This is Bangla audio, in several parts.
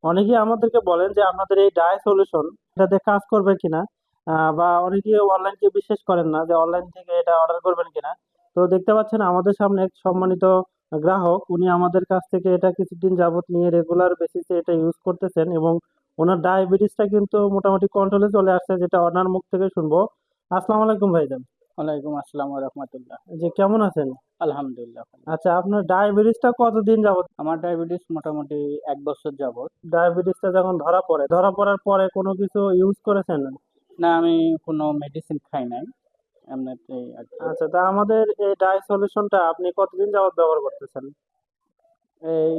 অনেকেই আমাদেরকে বলেন যে আপনাদের এই ডাই সলিউশন এটাতে কাজ করবে কিনা, বা অনেকে অনলাইনকে বিশ্বাস করেন না যে অনলাইন থেকে এটা অর্ডার করবেন কিনা। তো দেখতে পাচ্ছেন আমাদের সামনে এক সম্মানিত গ্রাহক, উনি আমাদের কাছ থেকে এটা কিছুদিন যাবত নিয়ে রেগুলার বেসিসে এটা ইউজ করতেছেন এবং ওনার ডায়াবেটিসটা কিন্তু মোটামুটি কন্ট্রোলে চলে আসছে, যেটা ওনার মুখ থেকে শুনবো। আসসালামু আলাইকুম ভাইজান। ওয়ালাইকুম আসসালাম ওয়া রাহমাতুল্লাহ। যে কেমন আছেন? আলহামদুলিল্লাহ ভালো। আচ্ছা, আপনার ডায়াবেটিসটা কতদিন যাবত? আমার ডায়াবেটিস মোটামুটি ১ বছর যাবৎ। ডায়াবেটিসটা যখন ধরা পড়ার পরে কোনো কিছু ইউজ করেছেন? না, আমি কোনো মেডিসিন খাই নাই। এমনিতেই আরকি। আচ্ছা, তা আমাদের এই ডাই সলিউশনটা আপনি কতদিন যাবত ব্যবহার করতেছেন? এই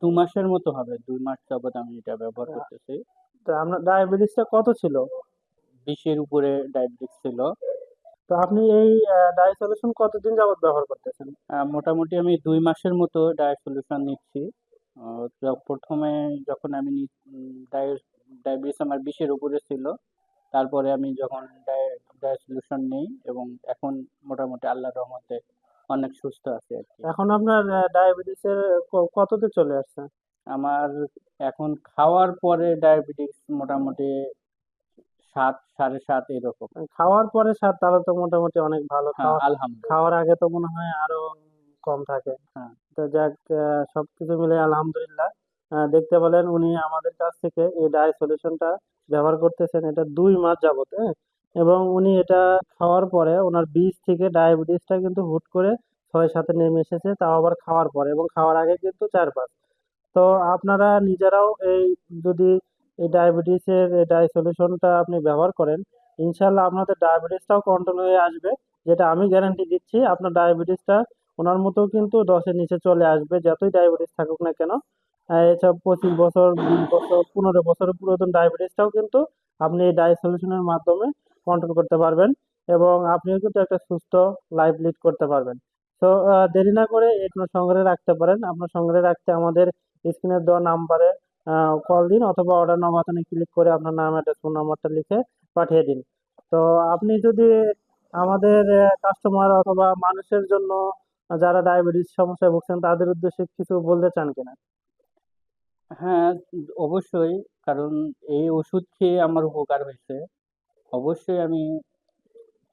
২ মাসের মতো হবে। ২ মাস যাবৎ আমি এটা ব্যবহার আহ, করতেছি। তা আপনার ডায়াবেটিসটা কত ছিল? ২০ এর উপরে ডায়াবেটিস ছিল। তো আপনি এই ডাই সলিউশন কতদিন যাবত ব্যবহার করতেছেন? মোটামুটি আমি ২ মাসের মতো ডায়েট সলিউশন নিচ্ছি। আ ১ম এ যখন আমি ডায়াবেটিস আমার ২০ এর উপরে ছিল। তারপরে আমি যখন ডায়েট সলিউশন নেই এবং এখন মোটামুটি আল্লাহর রহমতে অনেক সুস্থ আছি আরকি। এখন আপনার ডায়াবেটিসের কততে চলে আসছে? আমার এখন খাওয়ার পরে ডায়াবেটিস মোটামুটি ৭, ৭.৫ এরকম। খাওয়ার পরে স্বাদ, তাহলে তো মোটামুটি অনেক ভালো। হ্যাঁ, আলহামদুলিল্লাহ। খাওয়ার আগে তো মনে হয় আরো কম থাকে। হ্যাঁ, তো যাক, সবকিছু মিলে আলহামদুলিল্লাহ। দেখতে পেলেন উনি আমাদের কাছ থেকে এই ডাই সলিউশনটা ব্যবহার করতেছেন এটা ২ মাস যাবত, হ্যাঁ। এবং উনি এটা খাওয়ার পরে ওনার বীজ থেকে ডায়াবেটিসটা কিন্তু হুট করে ৬-৭ নেমে এসেছে, তাও আবার খাওয়ার পরে, এবং খাওয়ার আগে কিন্তু ৪-৫। তো আপনারা নিজেরাও এই, যদি এই ডায়াবেটিসের এই ডাই সলিউশনটা আপনি ব্যবহার করেন, ইনশাল্লাহ আপনাদের ডায়াবেটিসটাও কন্ট্রোল হয়ে আসবে। যেটা আমি গ্যারান্টি দিচ্ছি, আপনার ডায়াবেটিসটা ওনার মতো কিন্তু ১০-এর নিচে চলে আসবে, যতই ডায়াবেটিস থাকুক না কেন। এসব ২৫ বছর, ২০ বছর, ১৫ বছরের পুরাতন ডায়াবেটিসটাও কিন্তু আপনি এই ডাই সলিউশনের মাধ্যমে কন্ট্রোল করতে পারবেন, এবং আপনিও কিন্তু একটা সুস্থ লাইফ লিড করতে পারবেন। তো দেরি না করে এগুলো সংগ্রহে রাখতে পারেন। আপনার সংগ্রহে রাখতে আমাদের স্ক্রিনে দেওয়া নাম্বারে কল দিন, অথবা অর্ডার নাও বাটনে ক্লিক করে আপনার নাম, অ্যাড্রেস, ফোন নাম্বারটা লিখে পাঠিয়ে দিন। তো আপনি যদি আমাদের কাস্টমার অথবা মানুষের জন্য, যারা ডায়াবেটিস সমস্যায় ভুগছেন, তাদের উদ্দেশ্যে কিছু বলতে চান কিনা? হ্যাঁ, অবশ্যই। কারণ এই ওষুধ খেয়ে আমার উপকার হয়েছে। অবশ্যই আমি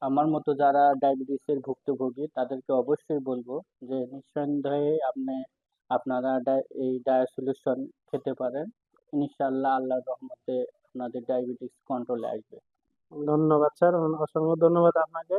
আমার মতো যারা ডায়াবেটিসের ভুক্তভোগী তাদেরকে অবশ্যই বলবো যে নিঃসন্দেহে আপনারা এই ডায়েট সলিউশন খেতে পারেন। ইনশাআল্লাহ আল্লাহর রহমতে আপনাদের ডায়াবেটিস কন্ট্রোলে আসবে। ধন্যবাদ স্যার, অসংখ্য ধন্যবাদ আপনাকে।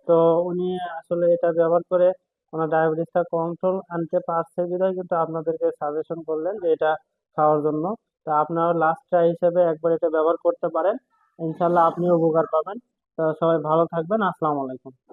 তো উনি আসলে এটা ব্যবহার করে ওনার ডায়াবেটিসটা কন্ট্রোল আনতে পারছে বিধায় কিন্তু আপনাদেরকে সাজেশন করলেন যে এটা খাওয়ার জন্য। তো আপনারা লাস্ট ট্রাই হিসেবে একবার এটা ব্যবহার করতে পারেন, ইনশাল্লাহ আপনিও উপকার পাবেন। তো সবাই ভালো থাকবেন। আসসালামু আলাইকুম।